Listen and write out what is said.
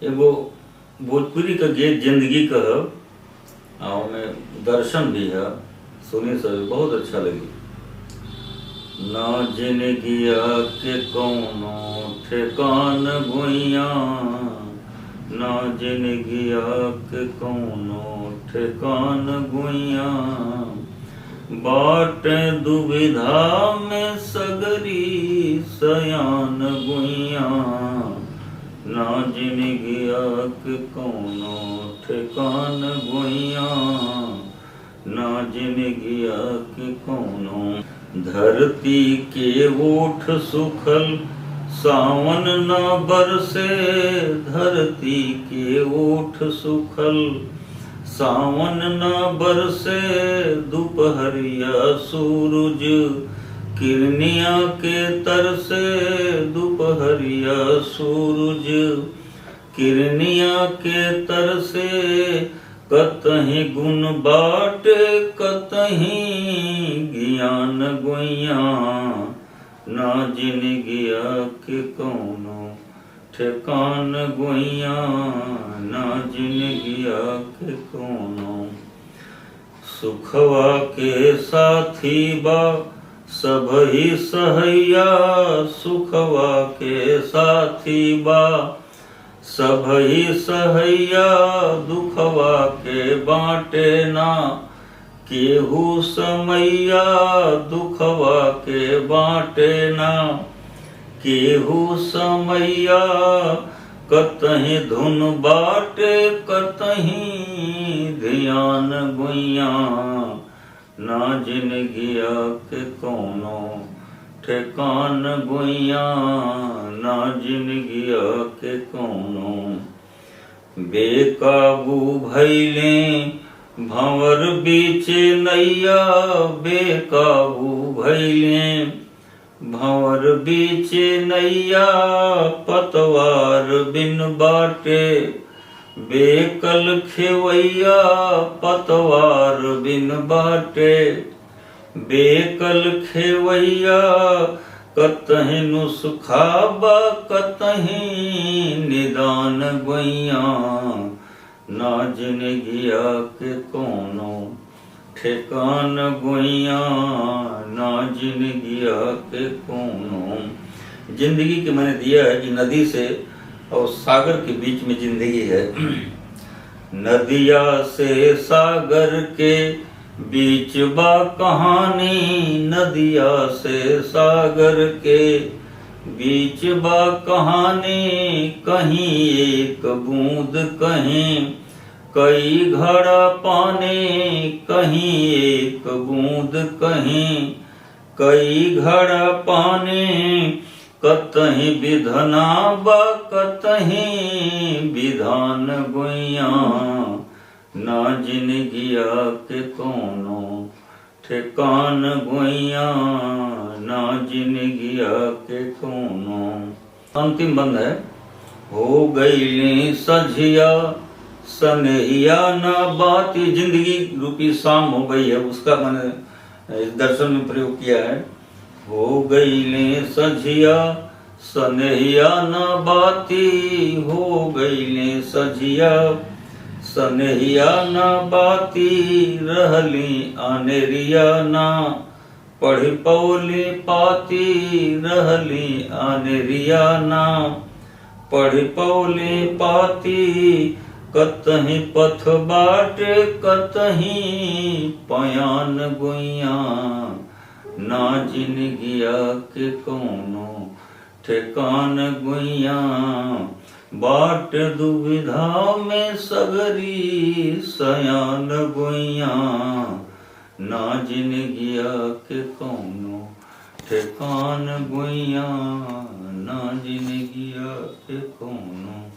एगो भोजपुरी का गीत जिंदगी का है और में दर्शन भी है, सुनी सब बहुत अच्छा लगी। ना जिंदगिया के कौनो ठेकान भुइया, ना जिंदगिया के कौनो ठेकान भुइया, बाट दुविधा में सगरी सयान भुइया, ना जिंदगिया के कौनो ठेकान भुइया, ना जिंदगिया के कौनो। धरती के ओठ सुखल सावन न बरसे, धरती के ओठ सुखल सावन न बरसे, दोपहरिया सूरज किरनिया के तरसे, दोपहरिया सूरज किरनिया के तरसे, कतहीं गुण बाट कतहीं ज्ञान गुइया, ना जिंदगिया के कौनो ठेकान गुइया, ना जिंदगिया के कौनो। सुखवा के साथी बा सबही सहैया, सुखवा के साथी बा सबही सहैया, दुखवा के बाटे ना केहू समैया, दुखवा के बाटे ना केहू समैया, कतहीं धुन बाटे कतहीं ध्यान गुइया, ना जिंदगिया के कौनो ठेकान गुइया, ना जिंदगिया के कौनो। बेकाबू भैले भंवर बीचे नैया, बेकाबू भैले भंवर बीचे नैया, पतवार बिन बाटे बेकल खेवैया, पतवार बिन बाटे बेकल खेवैया, कतहीं नुस्खा बा कतहीं निदान गुइया, ना जिंदगिया के कौनो ठेकान गुइया, ना जिंदगिया के कौनो। जिंदगी के मैंने दिया है कि नदी से और सागर के बीच में जिंदगी है। नदिया से सागर के बीच बा कहानी, नदिया से सागर के बीच बा कहानी, कहीं एक बूंद कहीं कई घड़ा पानी, कहीं एक बूंद कहीं कई घड़ा पानी, कतहीं विधना बा कतहीं विधान गुइया, ना जिंदगिया के कौनो ठेकान गुइया, ना जिंदगिया के कौनो। अंतिम बंद है। हो गई सझिया सनहिया ना बाती, जिंदगी रूपी शाम हो गई है, उसका मैंने इस दर्शन में प्रयोग किया है। हो गई सझिया सनहिया ना बाती, हो गई सझिया सनहिया ना बाती, रहली अनेरिया ना पढ़ पौली पाती, रहली अनेरिया ना पढ़ पौली पाती, कतहीं पथ बाट कतहीं पयान गुइया, ना जिंदगिया के कौनो ठेकान गुइया, बाट दुविधा में सगरी सयान गुइया, ना जिंदगिया के कौनो ठेकान गुइया, ना जिंदगिया के कौनो।